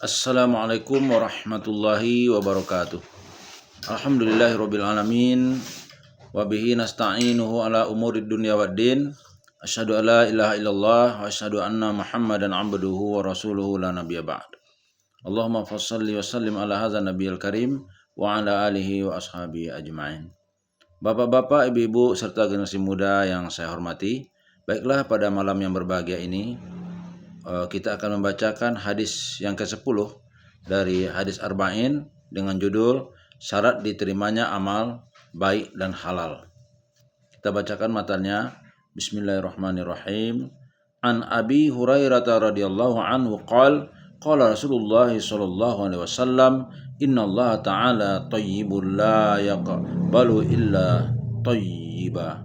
Assalamualaikum warahmatullahi wabarakatuh. Alhamdulillahirabbil alamin wa bihi nasta'inuhu ala umurid dunya waddin. Asyhadu an la ilaha illallah wa asyhadu anna Muhammadan abduhu wa rasuluhu la nabiyya ba'd. Allahumma fassalli wa sallim ala hadzal nabiyil karim wa ala alihi wa ashabihi ajmain. Bapak-bapak, ibu-ibu serta generasi muda yang saya hormati, baiklah pada malam yang berbahagia ini kita akan membacakan hadis yang ke-10 dari hadis Arba'in dengan judul syarat diterimanya amal baik dan halal. Kita bacakan matanya. Bismillahirrahmanirrahim. An Abi Hurairah radhiyallahu anhu qala Rasulullah sallallahu alaihi wasallam innallaha ta'ala thayyibun la yaqbalu illa thayyiba.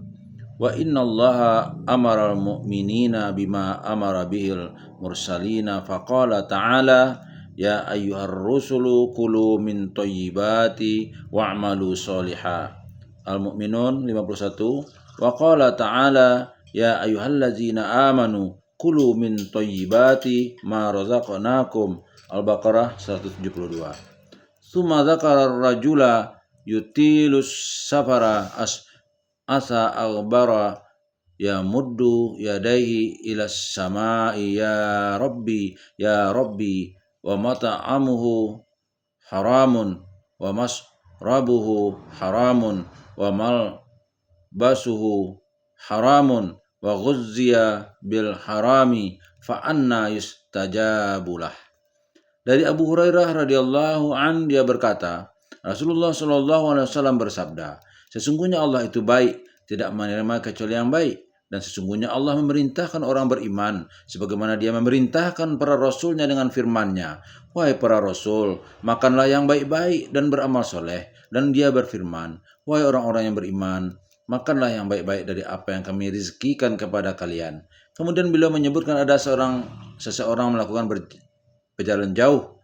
Wa innallaha amara al-mu'minina bima amara bihil mursalina faqala ta'ala ya ayyuhar rusulu kulu min thayyibati wa'malu sholiha. Al-Mu'minun 51. Wa qala ta'ala ya ayyuhallazina amanu kulu min thayyibati ma razaqnakum. Al-Baqarah 172. Tsumma dzakara ar-rajula yutilus safara asa aghbara ya muddu yadaihi ila samai ya rabbi wa mata'amuhu haramun wa masrabuhu haramun wa malbasuhu haramun wa ghuzziya bil harami fa anna yustajabulah. Dari Abu Hurairah radhiyallahu an dia berkata, Rasulullah sallallahu alaihi wasallam bersabda, sesungguhnya Allah itu baik, tidak menerima kecuali yang baik. Dan sesungguhnya Allah memerintahkan orang beriman, sebagaimana dia memerintahkan para rasulnya dengan firman-Nya. Wahai para rasul, makanlah yang baik-baik dan beramal soleh. Dan dia berfirman, wahai orang-orang yang beriman, makanlah yang baik-baik dari apa yang kami rezekikan kepada kalian. Kemudian beliau menyebutkan ada seseorang melakukan berjalan jauh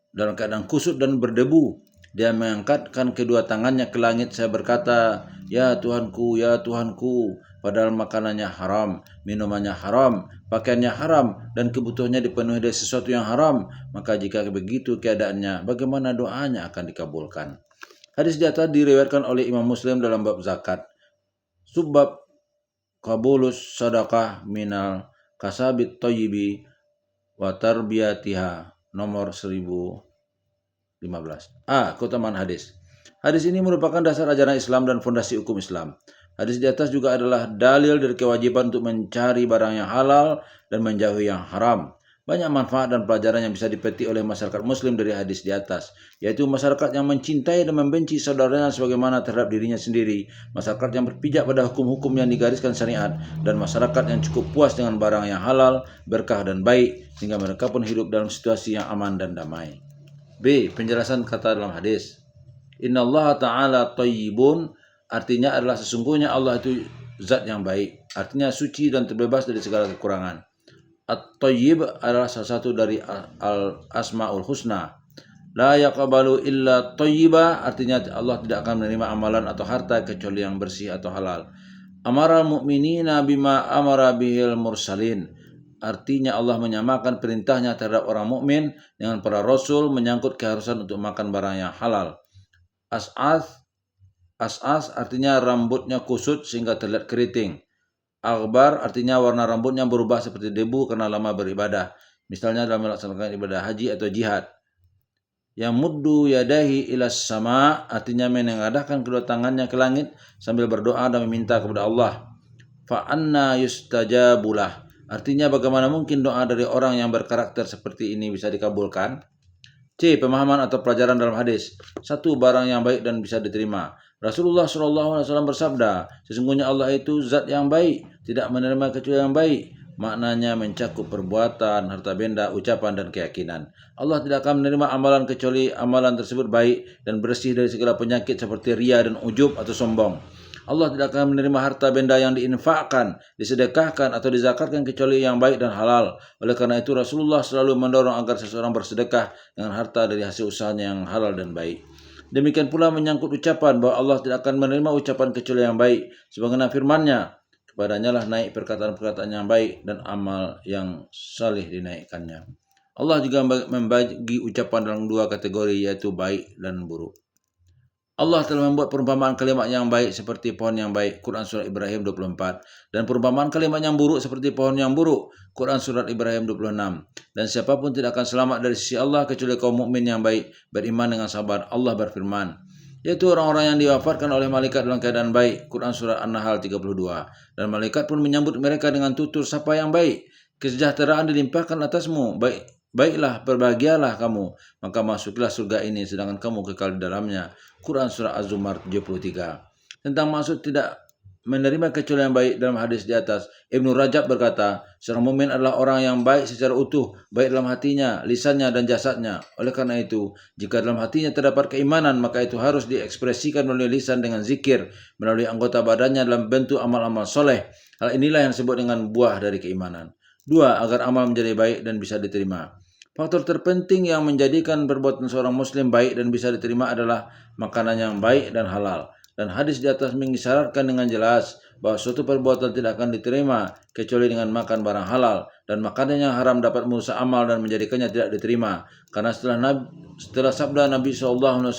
dalam keadaan kusut dan berdebu. Dia mengangkatkan kedua tangannya ke langit. Saya berkata, ya Tuhanku, padahal makanannya haram, minumannya haram, pakaiannya haram, dan kebutuhannya dipenuhi dari sesuatu yang haram. Maka jika begitu keadaannya, bagaimana doanya akan dikabulkan? Hadis di atas diriwayatkan oleh Imam Muslim dalam bab zakat. Subbab qabulus sadaqah minal kasabit thayyibi wa tarbiyatiha, nomor 1015. Keutamaan hadis. Hadis ini merupakan dasar ajaran Islam dan fondasi hukum Islam. Hadis di atas juga adalah dalil dari kewajiban untuk mencari barang yang halal dan menjauhi yang haram. Banyak manfaat dan pelajaran yang bisa dipetik oleh masyarakat muslim dari hadis di atas, yaitu masyarakat yang mencintai dan membenci saudaranya sebagaimana terhadap dirinya sendiri, masyarakat yang berpijak pada hukum-hukum yang digariskan syariat, dan masyarakat yang cukup puas dengan barang yang halal, berkah dan baik, sehingga mereka pun hidup dalam situasi yang aman dan damai. B. Penjelasan kata dalam hadis. Innallaha ta'ala thayyibun, artinya adalah sesungguhnya Allah itu zat yang baik, artinya suci dan terbebas dari segala kekurangan. At-thayyib adalah salah satu dari al-asmaul husna. La yaqbalu illa thayyiba, artinya Allah tidak akan menerima amalan atau harta kecuali yang bersih atau halal. Amara mu'minina bima amara bihil mursalin, artinya Allah menyamakan perintahnya terhadap orang mukmin dengan para rasul menyangkut keharusan untuk makan barang yang halal. As'as artinya rambutnya kusut sehingga terlihat keriting. Aghbar artinya warna rambutnya berubah seperti debu karena lama beribadah, misalnya dalam melaksanakan ibadah haji atau jihad. Yang muddu yadahi ilas sama, artinya menengadahkan kedua tangannya ke langit sambil berdoa dan meminta kepada Allah. Fa anna yustajabulah, artinya bagaimana mungkin doa dari orang yang berkarakter seperti ini bisa dikabulkan? C. Pemahaman atau pelajaran dalam hadis. 1. Barang yang baik dan bisa diterima. Rasulullah SAW bersabda, sesungguhnya Allah itu zat yang baik, tidak menerima kecuali yang baik. Maknanya mencakup perbuatan, harta benda, ucapan, dan keyakinan. Allah tidak akan menerima amalan kecuali amalan tersebut baik dan bersih dari segala penyakit seperti ria dan ujub atau sombong. Allah tidak akan menerima harta benda yang diinfakkan, disedekahkan, atau dizakatkan kecuali yang baik dan halal. Oleh karena itu Rasulullah selalu mendorong agar seseorang bersedekah dengan harta dari hasil usahanya yang halal dan baik. Demikian pula menyangkut ucapan bahwa Allah tidak akan menerima ucapan kecuali yang baik, sebagaimana firman-Nya, kepadanya lah naik perkataan-perkataan yang baik dan amal yang salih dinaikkannya. Allah juga membagi ucapan dalam dua kategori, yaitu baik dan buruk. Allah telah membuat perumpamaan kalimat yang baik seperti pohon yang baik, Quran Surat Ibrahim 24. Dan perumpamaan kalimat yang buruk seperti pohon yang buruk, Quran Surat Ibrahim 26. Dan siapapun tidak akan selamat dari sisi Allah kecuali kaum mukmin yang baik, beriman dengan sabar. Allah berfirman, yaitu orang-orang yang diwafatkan oleh malaikat dalam keadaan baik, Quran Surat An-Nahl 32. Dan malaikat pun menyambut mereka dengan tutur sapa yang baik. Kesejahteraan dilimpahkan atasmu, baiklah, berbahagialah kamu, maka masuklah surga ini sedangkan kamu kekal di dalamnya. Quran Surah Az-Zumar 73. Tentang maksud tidak menerima kecuali yang baik dalam hadis di atas, Ibnu Rajab berkata, seorang mukmin adalah orang yang baik secara utuh, baik dalam hatinya, lisannya, dan jasadnya. Oleh karena itu, jika dalam hatinya terdapat keimanan, maka itu harus diekspresikan melalui lisan dengan zikir, melalui anggota badannya dalam bentuk amal-amal soleh. Hal inilah yang disebut dengan buah dari keimanan. 2. Agar amal menjadi baik dan bisa diterima. Faktor terpenting yang menjadikan perbuatan seorang muslim baik dan bisa diterima adalah makanan yang baik dan halal. Dan hadis di atas mengisyaratkan dengan jelas bahwa suatu perbuatan tidak akan diterima kecuali dengan makan barang halal, dan makanan yang haram dapat merusak amal dan menjadikannya tidak diterima. Karena setelah sabda Nabi SAW,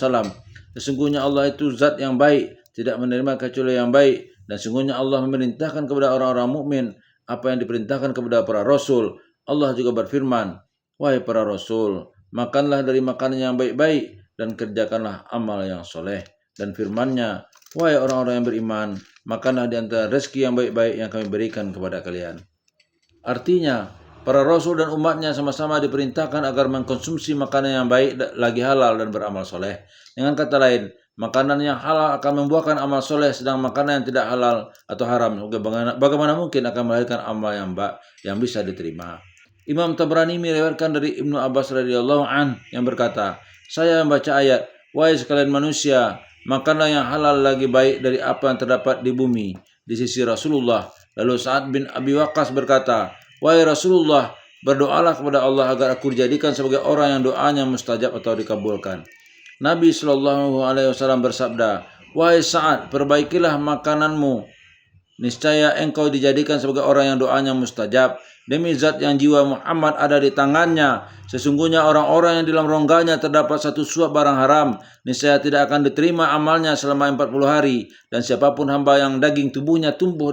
sesungguhnya Allah itu zat yang baik, tidak menerima kecuali yang baik, dan sesungguhnya Allah memerintahkan kepada orang-orang mukmin apa yang diperintahkan kepada para rasul. Allah juga berfirman, wahai para rasul, makanlah dari makanan yang baik-baik dan kerjakanlah amal yang soleh. Dan firman-Nya, wahai orang-orang yang beriman, makanlah di antara rezeki yang baik-baik yang kami berikan kepada kalian. Artinya, para rasul dan umatnya sama-sama diperintahkan agar mengkonsumsi makanan yang baik lagi halal dan beramal soleh. Dengan kata lain, makanan yang halal akan membuahkan amal soleh, sedang makanan yang tidak halal atau haram bagaimana mungkin akan melahirkan amal yang bisa diterima. Imam Tabrani meriwayatkan dari Ibnu Abbas radhiyallahu an yang berkata, saya membaca ayat, wahai sekalian manusia, makanlah yang halal lagi baik dari apa yang terdapat di bumi di sisi Rasulullah. Lalu Sa'ad bin Abi Waqqas berkata, wahai Rasulullah, berdoalah kepada Allah agar aku dijadikan sebagai orang yang doanya mustajab atau dikabulkan. Nabi SAW bersabda, wahai Sa'ad, perbaikilah makananmu, niscaya engkau dijadikan sebagai orang yang doanya mustajab. Demi zat yang jiwa Muhammad ada di tangannya, sesungguhnya orang-orang yang di dalam rongganya terdapat satu suap barang haram, niscaya tidak akan diterima amalnya selama 40 hari. Dan siapapun hamba yang daging tubuhnya tumbuh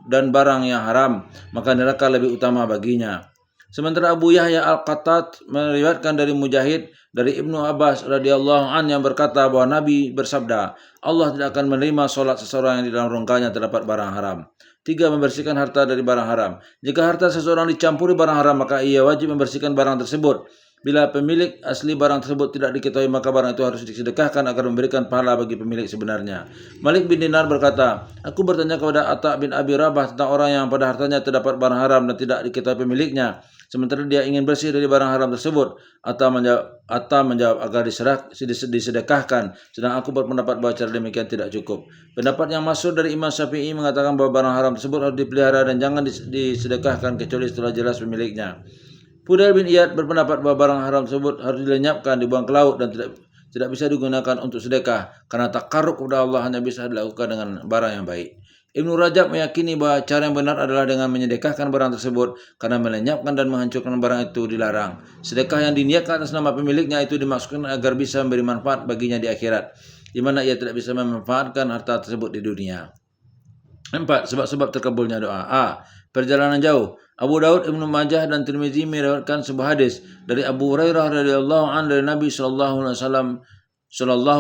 dan barang yang haram, maka neraka lebih utama baginya. Sementara Abu Yahya Al-Qattat meriwayatkan dari Mujahid dari Ibnu Abbas radhiyallahu an yang berkata bahwa Nabi bersabda, Allah tidak akan menerima solat seseorang yang di dalam rongganya terdapat barang haram. 3. Membersihkan harta dari barang haram. Jika harta seseorang dicampuri barang haram, maka ia wajib membersihkan barang tersebut. Bila pemilik asli barang tersebut tidak diketahui, maka barang itu harus disedekahkan agar memberikan pahala bagi pemilik sebenarnya. Malik bin Dinar berkata, aku bertanya kepada Atta bin Abi Rabah tentang orang yang pada hartanya terdapat barang haram dan tidak diketahui pemiliknya, sementara dia ingin bersih dari barang haram tersebut. Atta menjawab agar disedekahkan, sedang aku berpendapat bahwa cara demikian tidak cukup. Pendapat yang masyhur dari Imam Syafi'i mengatakan bahwa barang haram tersebut harus dipelihara dan jangan disedekahkan kecuali setelah jelas pemiliknya. Fudail bin Iyad berpendapat bahwa barang haram tersebut harus dilenyapkan, dibuang ke laut, dan tidak bisa digunakan untuk sedekah, karena takarrub kepada Allah hanya bisa dilakukan dengan barang yang baik. Ibnu Rajab meyakini bahwa cara yang benar adalah dengan menyedekahkan barang tersebut, karena melenyapkan dan menghancurkan barang itu dilarang. Sedekah yang diniatkan atas nama pemiliknya itu dimaksudkan agar bisa memberi manfaat baginya di akhirat, di mana ia tidak bisa memanfaatkan harta tersebut di dunia. 4. Sebab-sebab terkabulnya doa. A. Perjalanan jauh. Abu Daud, Ibnu Majah, dan Tirmizi meriwayatkan sebuah hadis dari Abu Hurairah radhiyallahu anhu dari Nabi sallallahu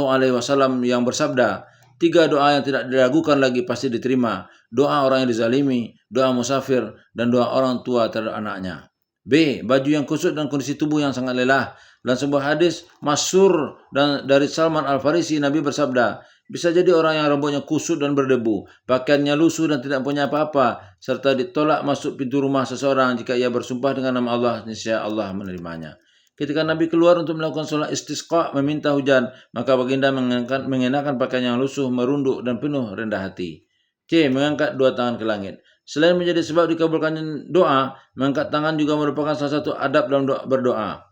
alaihi wasallam yang bersabda, 3 doa yang tidak diragukan lagi pasti diterima. Doa orang yang dizalimi, doa musafir, dan doa orang tua terhadap anaknya. B. Baju yang kusut dan kondisi tubuh yang sangat lelah. Dalam sebuah hadis masyhur dan dari Salman Al-Farisi, Nabi bersabda, bisa jadi orang yang rambutnya kusut dan berdebu, pakaiannya lusuh dan tidak punya apa-apa, serta ditolak masuk pintu rumah seseorang jika ia bersumpah dengan nama Allah, niscaya Allah menerimanya. Ketika Nabi keluar untuk melakukan sholat istisqa, meminta hujan, maka baginda mengenakan pakaian yang lusuh, merunduk, dan penuh rendah hati. C. Mengangkat 2 tangan ke langit. Selain menjadi sebab dikabulkannya doa, mengangkat tangan juga merupakan salah satu adab dalam berdoa.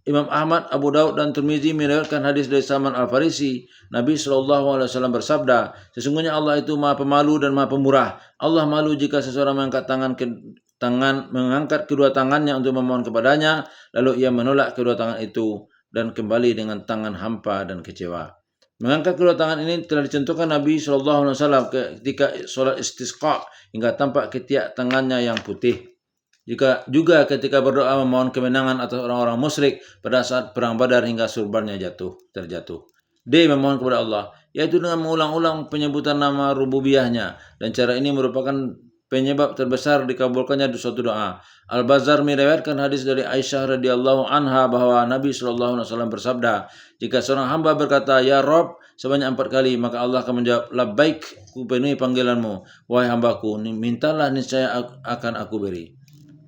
Imam Ahmad, Abu Daud, dan Tirmizi meriwayatkan hadis dari Salman Al-Farisi. Nabi SAW bersabda, sesungguhnya Allah itu Maha Pemalu dan Maha Pemurah. Allah malu jika seseorang mengangkat tangan mengangkat kedua tangannya untuk memohon kepadanya, lalu ia menolak kedua tangan itu dan kembali dengan tangan hampa dan kecewa. Mengangkat kedua tangan ini telah dicontohkan Nabi SAW ketika sholat istisqa hingga tampak ketiak tangannya yang putih. Juga ketika berdoa memohon kemenangan atas orang-orang musyrik pada saat perang Badar hingga surbannya terjatuh. D. Memohon kepada Allah, yaitu dengan mengulang-ulang penyebutan nama rububiyahnya, dan cara ini merupakan penyebab terbesar dikabulkannya suatu doa. Al-Bazzar meriwayatkan hadis dari Aisyah radhiyallahu anha bahwa Nabi SAW bersabda, jika seorang hamba berkata ya Rob sebanyak 4 kali, maka Allah akan menjawab, labbaik, ku penuhi panggilanmu wahai hambaku, mintalah niscaya akan aku beri.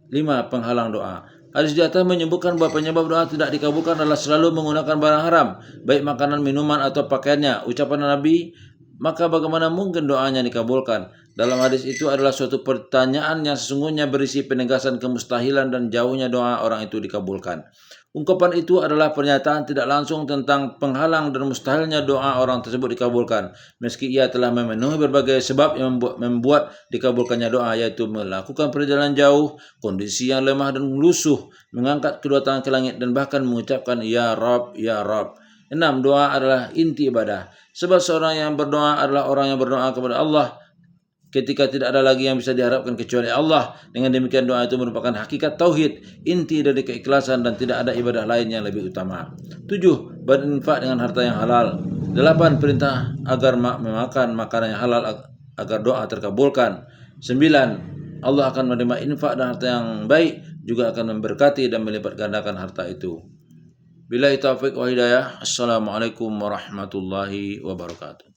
5. Penghalang doa. Hadis di atas menyebutkan bahwa penyebab doa tidak dikabulkan adalah selalu menggunakan barang haram, baik makanan, minuman, atau pakaiannya. Ucapan Nabi, maka bagaimana mungkin doanya dikabulkan? Dalam hadis itu adalah suatu pertanyaan yang sesungguhnya berisi penegasan kemustahilan dan jauhnya doa orang itu dikabulkan. Ungkapan itu adalah pernyataan tidak langsung tentang penghalang dan mustahilnya doa orang tersebut dikabulkan, meski ia telah memenuhi berbagai sebab yang membuat dikabulkannya doa, yaitu melakukan perjalanan jauh, kondisi yang lemah dan lusuh, mengangkat kedua tangan ke langit, dan bahkan mengucapkan ya Rabb, ya Rabb. 6. Doa adalah inti ibadah. Sebab seorang yang berdoa adalah orang yang berdoa kepada Allah ketika tidak ada lagi yang bisa diharapkan kecuali Allah. Dengan demikian doa itu merupakan hakikat tauhid, inti dari keikhlasan, dan tidak ada ibadah lain yang lebih utama. 7. Berinfak dengan harta yang halal. 8. Perintah agar memakan makanan yang halal agar doa terkabulkan. 9. Allah akan menerima infak dan harta yang baik, juga akan memberkati dan melipat gandakan harta itu. Billahi taufiq wa hidayah. Assalamualaikum warahmatullahi wabarakatuh.